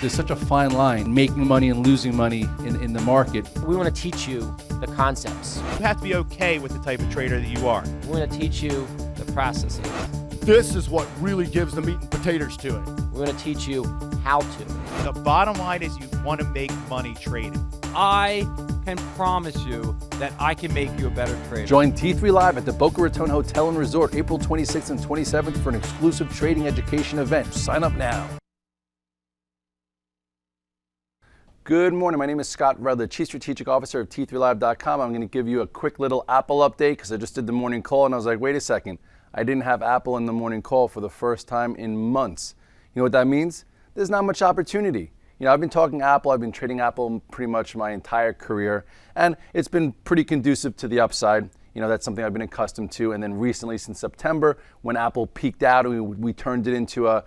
There's such a fine line, making money and losing money in the market. We want to teach you the concepts. You have to be okay with the type of trader that you are. We want to teach you the processes. This is what really gives the meat and potatoes to it. We're going to teach you how to. The bottom line is you want to make money trading. I can promise you that I can make you a better trader. Join T3 Live at the Boca Raton Hotel and Resort April 26th and 27th for an exclusive trading education event. Sign up now. Good morning, my name is Scott Redler, Chief Strategic Officer of T3Live.com. I'm going to give you a quick little Apple update because I just did the morning call and I was like, wait a second, I didn't have Apple in the morning call for the first time in months. You know what that means? There's not much opportunity. You know, I've been talking Apple, I've been trading Apple pretty much my entire career, and it's been pretty conducive to the upside. You know, that's something I've been accustomed to. And then recently, since September, when Apple peaked out, we turned it into a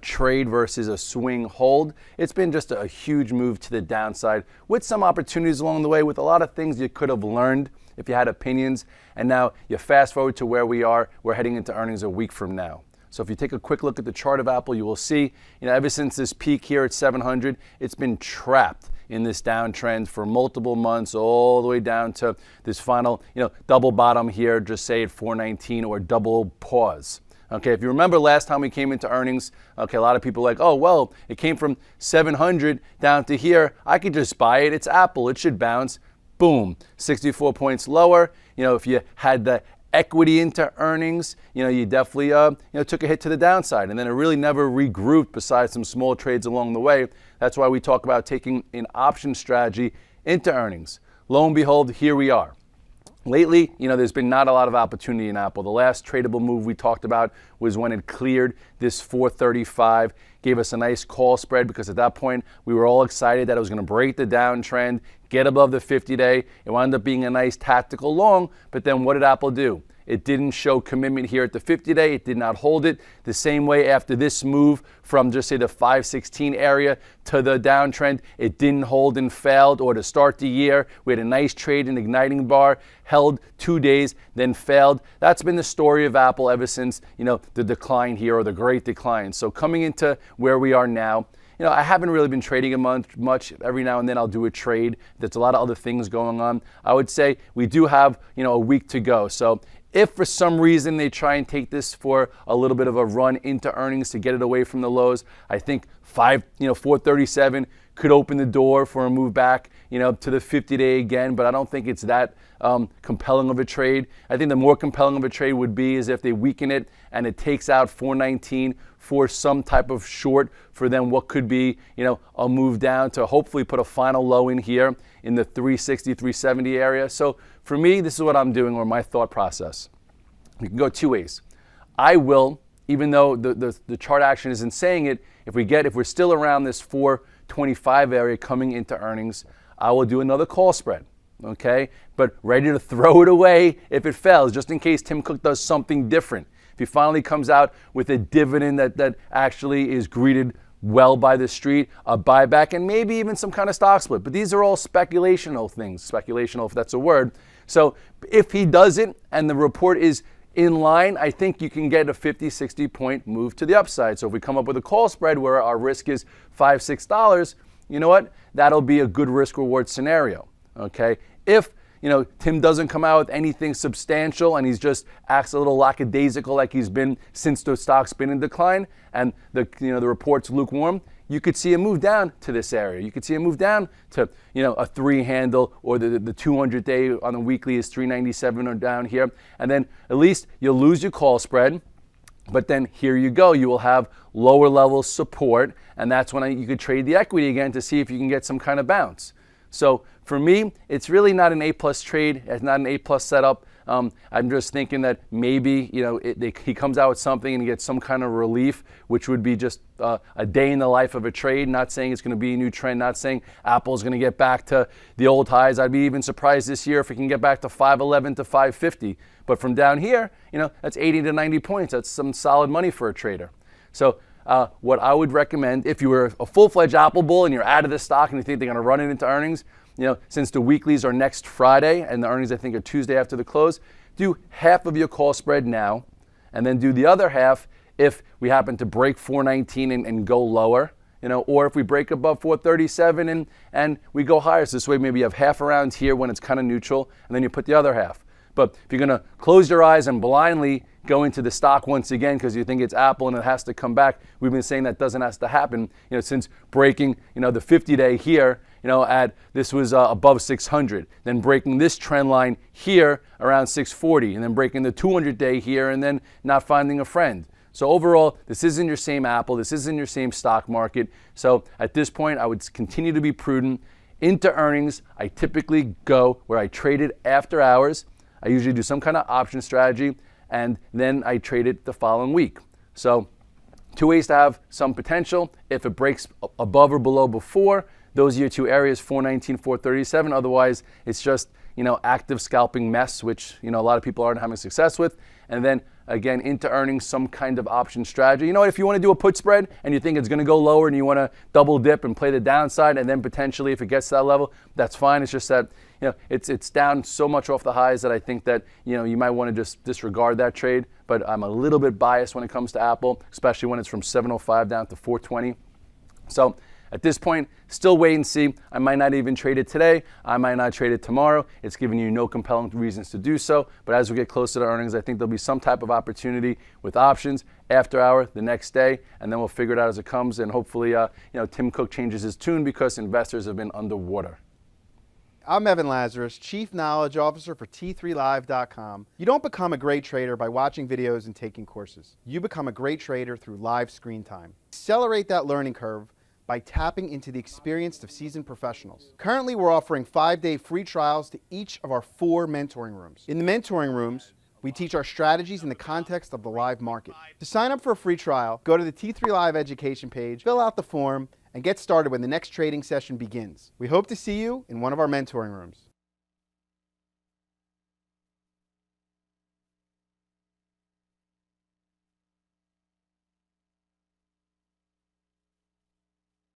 trade versus a swing hold. It's been just a huge move to the downside with some opportunities along the way, with a lot of things you could have learned if you had opinions. And now you fast forward to where we are. We're heading into earnings a week from now. So if you take a quick look at the chart of Apple, you will see, ever since this peak here at 700, it's been trapped in this downtrend for multiple months, all the way down to this final, double bottom here, just say at 419, or double pause. Okay, if you remember last time we came into earnings, okay, a lot of people are like, oh, well, it came from 700 down to here. I could just buy it. It's Apple. It should bounce. Boom, 64 points lower. If you had the equity into earnings, you definitely took a hit to the downside, and then it really never regrouped besides some small trades along the way. That's why we talk about taking an option strategy into earnings. Lo and behold, here we are. Lately, there's been not a lot of opportunity in Apple. The last tradable move we talked about was when it cleared this 435, gave us a nice call spread because at that point we were all excited that it was going to break the downtrend, get above the 50-day. It wound up being a nice tactical long, but then what did Apple do? It didn't show commitment here at the 50-day. It did not hold it. The same way after this move from just say the 516 area to the downtrend, it didn't hold and failed. Or to start the year, we had a nice trade in igniting bar, held 2 days, then failed. That's been the story of Apple ever since, the decline here, or the great decline. So coming into where we are now, I haven't really been trading a much. Every now and then I'll do a trade. There's a lot of other things going on. I would say we do have, a week to go. So if for some reason they try and take this for a little bit of a run into earnings to get it away from the lows, I think 437 could open the door for a move back, to the 50-day again, but I don't think it's that compelling of a trade. I think the more compelling of a trade would be is if they weaken it and it takes out 419 for some type of short for then what could be, a move down to hopefully put a final low in here in the 360, 370 area. So for me, this is what I'm doing, or my thought process. You can go two ways. I will, even though the chart action isn't saying it, if we're still around this 425 area coming into earnings, I will do another call spread, okay? But ready to throw it away if it fails, just in case Tim Cook does something different. If he finally comes out with a dividend that actually is greeted well by the street, a buyback, and maybe even some kind of stock split. But these are all speculational things, speculational if that's a word. So if he does it and the report is in line, I think you can get a 50, 60 point move to the upside. So if we come up with a call spread where our risk is $5, $6, you know what? That'll be a good risk reward scenario, okay? If Tim doesn't come out with anything substantial and he's just acts a little lackadaisical like he's been since the stock's been in decline and the report's lukewarm, you could see a move down to this area. You could see a move down to a 3 handle, or the 200-day on the weekly is 397 or down here. And then at least you'll lose your call spread. But then here you go, you will have lower level support, and that's when you could trade the equity again to see if you can get some kind of bounce. So for me, it's really not an A-plus trade. It's not an A-plus setup. I'm just thinking that maybe he comes out with something and he gets some kind of relief, which would be just a day in the life of a trade. Not saying it's going to be a new trend. Not saying Apple's going to get back to the old highs. I'd be even surprised this year if it can get back to 511 to 550. But from down here, that's 80 to 90 points. That's some solid money for a trader. So what I would recommend, if you were a full-fledged Apple bull and you're out of the stock and you think they're going to run it into earnings, since the weeklies are next Friday and the earnings I think are Tuesday after the close, do half of your call spread now, and then do the other half if we happen to break 419 and go lower. or if we break above 437 and we go higher. So this way maybe you have half around here when it's kind of neutral, and then you put the other half. But if you're going to close your eyes and blindly go into the stock once again because you think it's Apple and it has to come back, we've been saying that doesn't have to happen. Since breaking, the 50-day here, at this was above 600, then breaking this trend line here around 640, and then breaking the 200-day here, and then not finding a friend. So overall, this isn't your same Apple. This isn't your same stock market. So at this point, I would continue to be prudent. Into earnings, I typically go where I trade it after hours. I usually do some kind of option strategy, and then I trade it the following week. So 2 ways to have some potential. If it breaks above or below before, those are your 2 areas, 419, 437. Otherwise, it's just, active scalping mess, which, a lot of people aren't having success with. And then again, into earnings, some kind of option strategy. If you want to do a put spread and you think it's going to go lower and you want to double dip and play the downside, and then potentially if it gets to that level, that's fine. It's just that, it's down so much off the highs that I think that, you might want to just disregard that trade. But I'm a little bit biased when it comes to Apple, especially when it's from 705 down to 420. So at this point, still wait and see. I might not even trade it today. I might not trade it tomorrow. It's giving you no compelling reasons to do so. But as we get closer to earnings, I think there'll be some type of opportunity with options after hour the next day, and then we'll figure it out as it comes. And hopefully, Tim Cook changes his tune because investors have been underwater. I'm Evan Lazarus, Chief Knowledge Officer for T3Live.com. You don't become a great trader by watching videos and taking courses. You become a great trader through live screen time. Accelerate that learning curve by tapping into the experience of seasoned professionals. Currently, we're offering 5-day free trials to each of our 4 mentoring rooms. In the mentoring rooms, we teach our strategies in the context of the live market. To sign up for a free trial, go to the T3 Live education page, fill out the form, and get started when the next trading session begins. We hope to see you in one of our mentoring rooms.